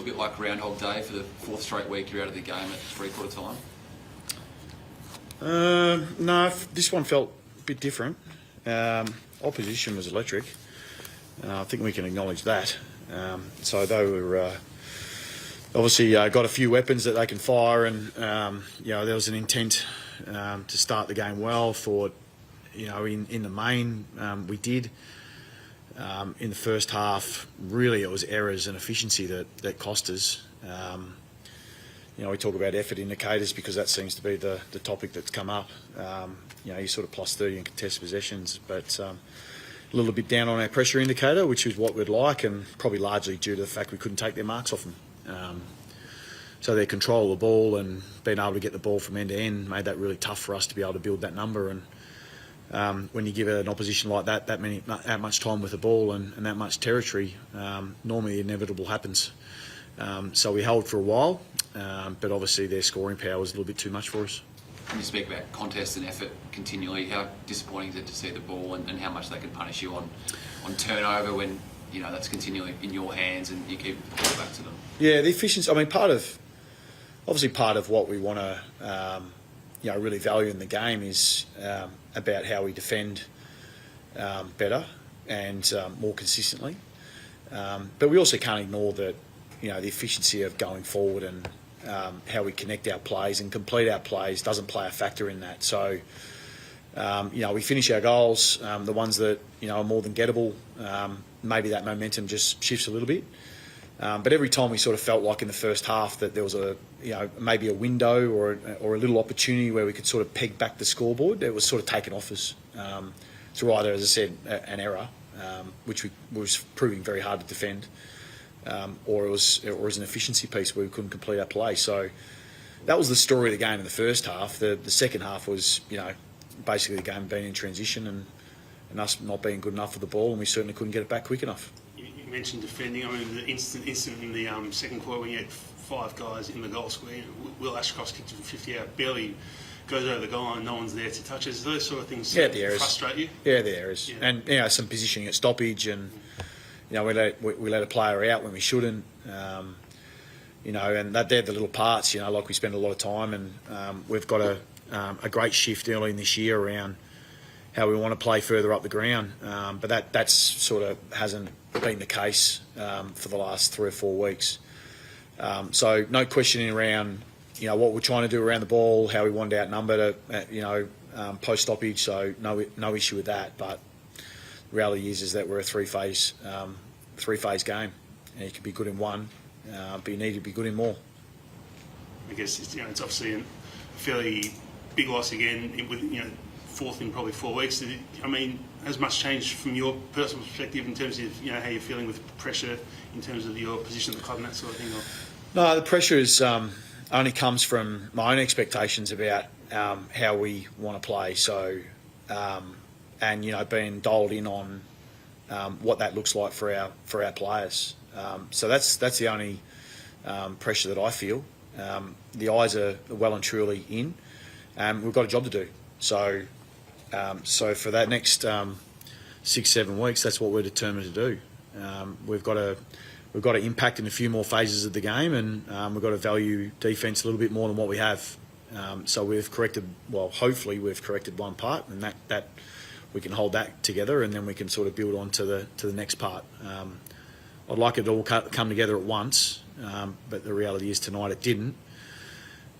feel a bit like Groundhog Day for the fourth straight week you're out of the game at three-quarter time? No, this one felt a bit different. Opposition was electric. I think we can acknowledge that. So they were obviously got a few weapons that they can fire, and there was an intent to start the game well. Thought, in the main we did. In the first half, really it was errors and efficiency that cost us. We talk about effort indicators because that seems to be the topic that's come up. You sort of plus 30 in contested possessions, but a little bit down on our pressure indicator, which is what we'd like, and probably largely due to the fact we couldn't take their marks off them. So their control of the ball and being able to get the ball from end to end made that really tough for us to be able to build that number. And when you give an opposition like that much time with the ball and that much territory, normally the inevitable happens. So we held for a while, but obviously their scoring power was a little bit too much for us. When you speak about contest and effort continually, how disappointing is it to see the ball and how much they can punish you on turnover when that's continually in your hands and you keep the ball back to them? Yeah, the efficiency. I mean, part of what we want to really value in the game is about how we defend better and more consistently. But we also can't ignore that the efficiency of going forward and how we connect our plays and complete our plays doesn't play a factor in that. So, we finish our goals, the ones that, are more than gettable, maybe that momentum just shifts a little bit. But every time we sort of felt like in the first half that there was maybe a window or a little opportunity where we could sort of peg back the scoreboard, it was sort of taken off us through either, as I said, an error, which was proving very hard to defend, or it was an efficiency piece where we couldn't complete our play. So that was the story of the game in the first half. The second half was, basically the game being in transition and us not being good enough for the ball, and we certainly couldn't get it back quick enough. You mentioned defending. I mean, the instant in the second quarter when you had 5 guys in the goal square, Will Ashcroft's kicked it from 50 out, barely goes over the goal line, no one's there to touch it. Those sort of things frustrate you? Yeah, the errors. Yeah. And some positioning at stoppage, and we let a player out when we shouldn't. And they're the little parts. Like we spend a lot of time, and we've got a great shift early in this year around how we want to play further up the ground. But that's sort of hasn't been the case for the last 3 or 4 weeks. So no questioning around what we're trying to do around the ball, how we want to outnumber post stoppage. So no issue with that. But the reality is that we're a three-phase game, and you can be good in one, but you need to be good in more. I guess it's obviously a fairly big loss again with fourth in probably 4 weeks. I mean, has much changed from your personal perspective in terms of how you're feeling with pressure in terms of your position at the club and that sort of thing? Or? No, the pressure is only comes from my own expectations about how we want to play. So, and being dialed in on what that looks like for our players. So that's the only pressure that I feel. The eyes are well and truly in. We've got a job to do. So for that next 6-7 weeks, that's what we're determined to do. We've got to impact in a few more phases of the game, and we've got to value defence a little bit more than what we have. So hopefully we've corrected one part, and that we can hold that together, and then we can sort of build on to the next part. I'd like it to all come together at once, but the reality is tonight it didn't.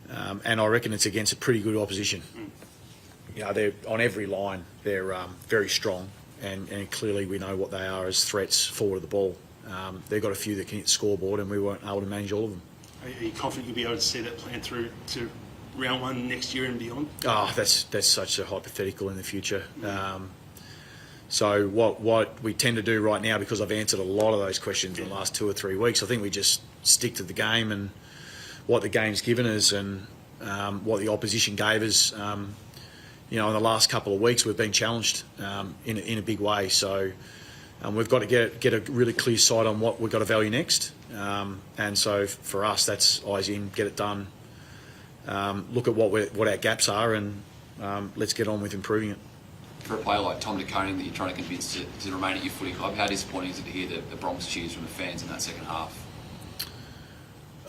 And I reckon it's against a pretty good opposition. They're on every line. They're very strong, and clearly we know what they are as threats forward of the ball. They've got a few that can hit the scoreboard, and we weren't able to manage all of them. Are you confident you'll be able to see that plan through to round 1 next year and beyond? Oh, that's such a hypothetical in the future. So what we tend to do right now, because I've answered a lot of those questions in the last 2 or 3 weeks, I think we just stick to the game and what the game's given us and what the opposition gave us. In the last couple of weeks, we've been challenged in a big way. So we've got to get a really clear sight on what we've got to value next. And so for us, that's eyes in, get it done. Look at what our gaps are, and let's get on with improving it. For a player like Tom Koning that you're trying to convince to remain at your footy club, how disappointing is it to hear the Bronx cheers from the fans in that second half?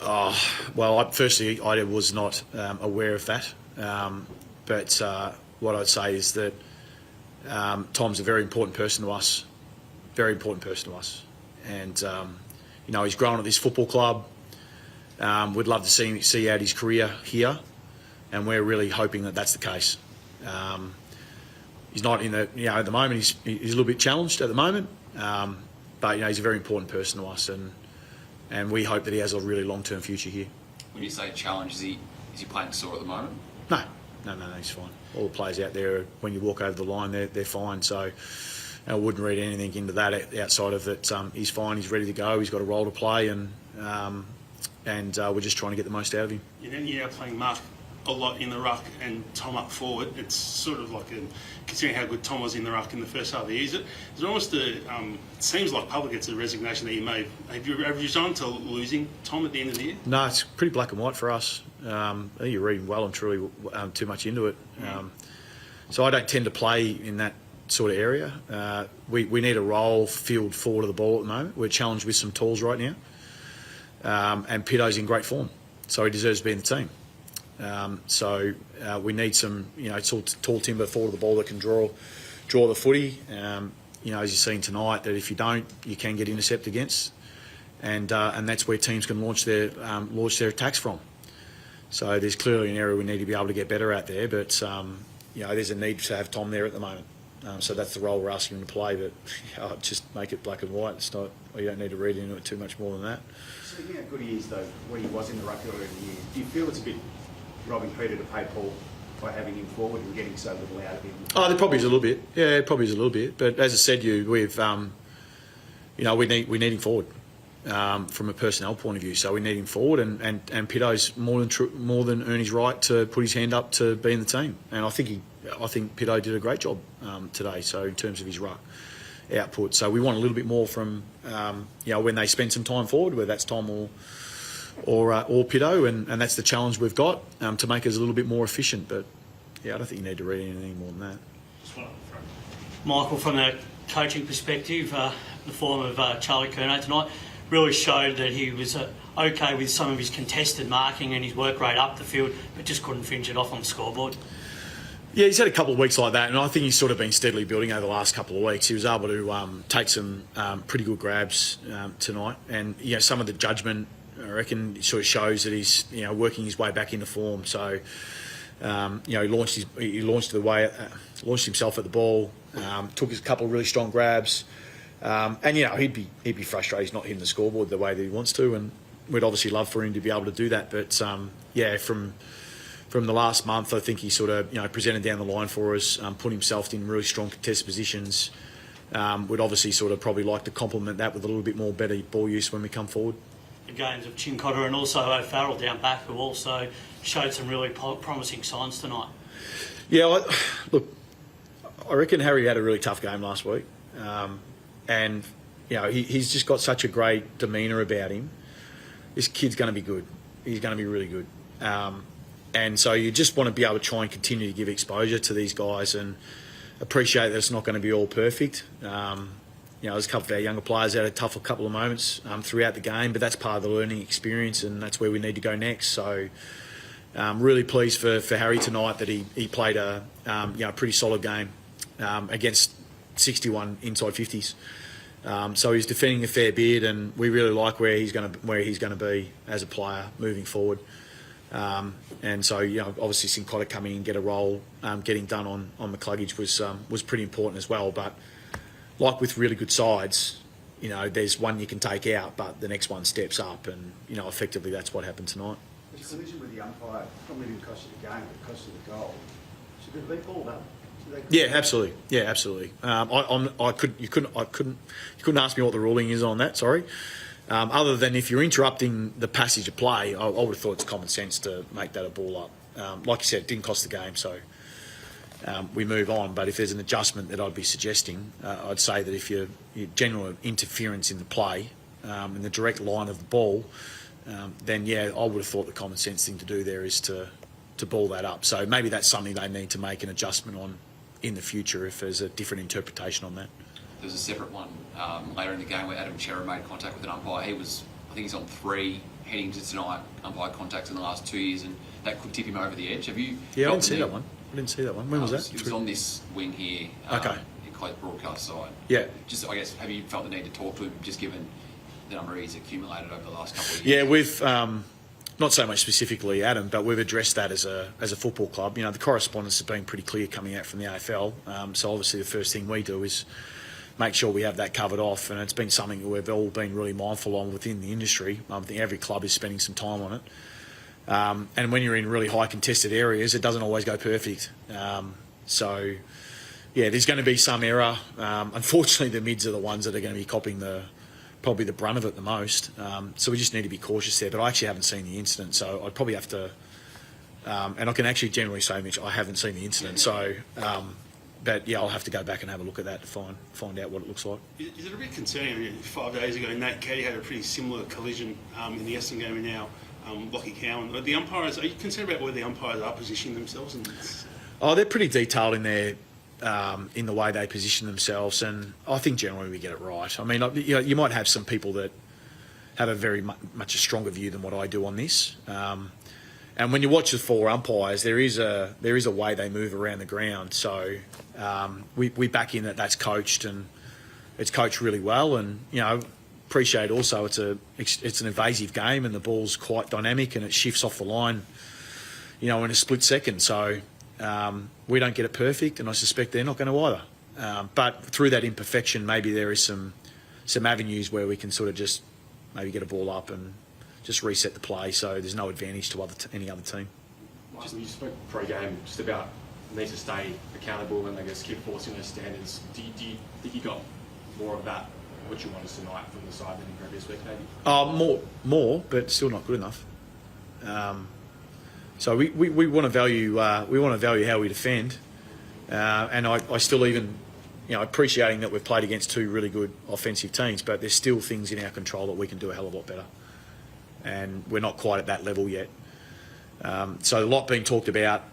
Well, firstly, I was not aware of that. But what I'd say is that Tom's a very important person to us. Very important person to us. And, he's grown at this football club. We'd love to see out his career here. And we're really hoping that that's the case. He's not in the, at the moment, he's a little bit challenged at the moment. But, he's a very important person to us. And we hope that he has a really long-term future here. When you say challenge, is he playing sore at the moment? No, he's fine. All the players out there, when you walk over the line, they're fine. So I wouldn't read anything into that outside of that. He's fine. He's ready to go. He's got a role to play, and we're just trying to get the most out of him. You're now playing Mark a lot in the ruck and Tom up forward. It's sort of like considering how good Tom was in the ruck in the first half of the year. Is it almost it seems like public it's a resignation that you made. Have you resigned to losing Tom at the end of the year? No, it's pretty black and white for us. I think you're reading well and truly too much into it. So I don't tend to play in that sort of area. We need a role filled forward of the ball at the moment. We're challenged with some tools right now. And Pito's in great form, so he deserves to be in the team. So we need some, tall timber forward of the ball that can draw the footy. As you've seen tonight, that if you don't, you can get intercept against, and that's where teams can launch their attacks from. So there's clearly an area we need to be able to get better at there, but there's a need to have Tom there at the moment. So that's the role we're asking him to play, but just make it black and white. It's not. You don't need to read into it too much more than that. Speaking of how good he is, though, when he was in the ruck earlier in the year, do you feel it's a bit robbing Peter to pay Paul by having him forward and getting so little out of him? Oh, there probably is a little bit. Yeah, it probably is a little bit. But as I said, we've we need him forward from a personnel point of view. So we need him forward, and Pito's more than earned his right to put his hand up to be in the team. And I think Pito did a great job today. So in terms of his ruck output, so we want a little bit more from when they spend some time forward, whether that's Tom or Pito, and that's the challenge we've got to make us a little bit more efficient. But I don't think you need to read anything more than that. Michael, from a coaching perspective, the form of Charlie Curnow tonight really showed that he was okay with some of his contested marking and his work rate up the field, but just couldn't finish it off on the scoreboard. Yeah, he's had a couple of weeks like that, and I think he's sort of been steadily building over the last couple of weeks. He was able to take some pretty good grabs tonight, and some of the judgment, I reckon, sort of shows that he's working his way back into form. So he launched himself at the ball, took a couple of really strong grabs, and he'd be frustrated he's not hitting the scoreboard the way that he wants to, and we'd obviously love for him to be able to do that. But from the last month, I think he sort of presented down the line for us, put himself in really strong contested positions. We'd obviously sort of probably like to complement that with a little bit more better ball use when we come forward. The games of Chincotta and also O'Farrell down back, who also showed some really promising signs tonight. Yeah, look, I reckon Harry had a really tough game last week, and he's just got such a great demeanour about him. This kid's going to be good. He's going to be really good. And so you just want to be able to try and continue to give exposure to these guys and appreciate that it's not going to be all perfect. There's a couple of our younger players had a tough couple of moments throughout the game, but that's part of the learning experience, and that's where we need to go next. So really pleased for Harry tonight that he played a pretty solid game against 61 inside 50s. So he's defending a fair bit, and we really like where he's going to be as a player moving forward. And so, obviously Cincotta coming in and get a role, getting done on McCluggage was pretty important as well. But like with really good sides, there's one you can take out, but the next one steps up, and effectively that's what happened tonight. The collision with the umpire probably didn't cost you the game, but it cost you the goal. Should it have been called up? Yeah, absolutely. Yeah, absolutely. You couldn't ask me what the ruling is on that. Sorry. Other than if you're interrupting the passage of play, I would have thought it's common sense to make that a ball up. Like you said, it didn't cost the game, so we move on. But if there's an adjustment that I'd be suggesting, I'd say that if you're general interference in the play, in the direct line of the ball, then I would have thought the common sense thing to do there is to ball that up. So maybe that's something they need to make an adjustment on in the future if there's a different interpretation on that. There's a separate one later in the game where Adam Chera made contact with an umpire. I think he's on 3 heading into tonight, umpire contacts in the last 2 years, and that could tip him over the edge. Have you? Yeah, I felt didn't see the that need- one. I didn't see that one. When was that? It was on this wing here. Okay. It closed broadcast side. Yeah. Just, I guess, have you felt the need to talk to him, just given the number he's accumulated over the last couple of Yeah, years? we've not so much specifically Adam, but we've addressed that as a football club. You know, the correspondence has been pretty clear coming out from the AFL. So obviously the first thing we do is make sure we have that covered off, and it's been something that we've all been really mindful on within the industry. I think every club is spending some time on it. And when you're in really high contested areas, it doesn't always go perfect. So, yeah, there's going to be some error. Unfortunately, the mids are the ones that are going to be copping probably the brunt of it the most. So we just need to be cautious there. But I actually haven't seen the incident, so I'd probably have to. And I can actually generally say, Mitch, I haven't seen the incident. So, but yeah, I'll have to go back and have a look at that to find out what it looks like. Is it a bit concerning? I mean, 5 days ago, Nate Caddy had a pretty similar collision in the Essendon game, and now Lockie Cowan. Are you concerned about where the umpires are positioning themselves? Oh, they're pretty detailed in their in the way they position themselves, and I think generally we get it right. I mean, you might have some people that have a very much a stronger view than what I do on this. And when you watch the 4 umpires, there is a way they move around the ground. So we back in that's coached, and it's coached really well. And appreciate also it's an evasive game, and the ball's quite dynamic, and it shifts off the line, in a split second. So we don't get it perfect, and I suspect they're not going to either. But through that imperfection, maybe there is some avenues where we can sort of just maybe get a ball up and just reset the play, so there's no advantage to any other team. Michael, you spoke pre-game just about need to stay accountable and I guess keep forcing those standards. Do you think you got more of that, what you wanted tonight from the side than in previous week, maybe? More, but still not good enough. So we want to value how we defend, and I still even appreciating that we've played against 2 really good offensive teams, but there's still things in our control that we can do a hell of a lot better, and we're not quite at that level yet. So a lot being talked about,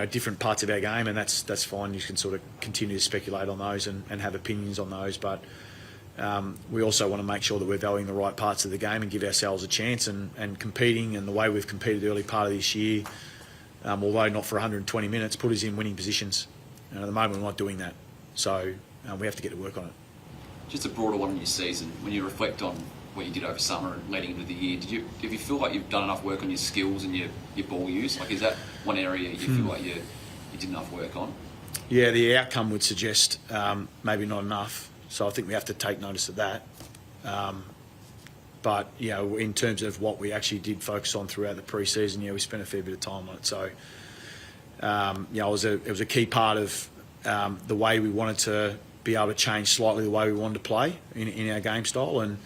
different parts of our game, and that's fine. You can sort of continue to speculate on those and have opinions on those, but we also want to make sure that we're valuing the right parts of the game and give ourselves a chance and competing, and the way we've competed early part of this year, although not for 120 minutes, put us in winning positions. And at the moment, we're not doing that. So we have to get to work on it. Just a broader one in your season, when you reflect on what you did over summer and leading into the year, do you feel like you've done enough work on your skills and your ball use? Like, is that one area you feel like you did enough work on? Yeah, the outcome would suggest maybe not enough. So I think we have to take notice of that. But in terms of what we actually did focus on throughout the pre-season, we spent a fair bit of time on it. So it was a key part of the way we wanted to be able to change slightly the way we wanted to play in our game style, and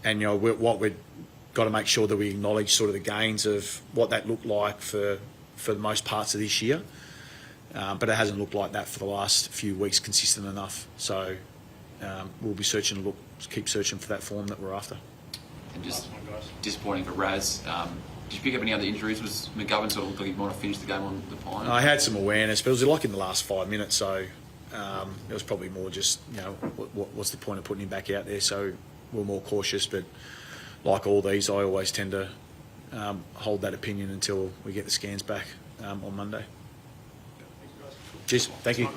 what we've got to make sure that we acknowledge sort of the gains of what that looked like for the most parts of this year. But it hasn't looked like that for the last few weeks consistent enough. So we'll be keep searching for that form that we're after. And just disappointing for Raz. Did you pick up any other injuries? Was McGovern sort of looked like he might have finished the game on the pine? I had some awareness, but it was like in the last 5 minutes, so it was probably more just, what's the point of putting him back out there? So we're more cautious, but like all these, I always tend to hold that opinion until we get the scans back on Monday. Cheers. Thank you.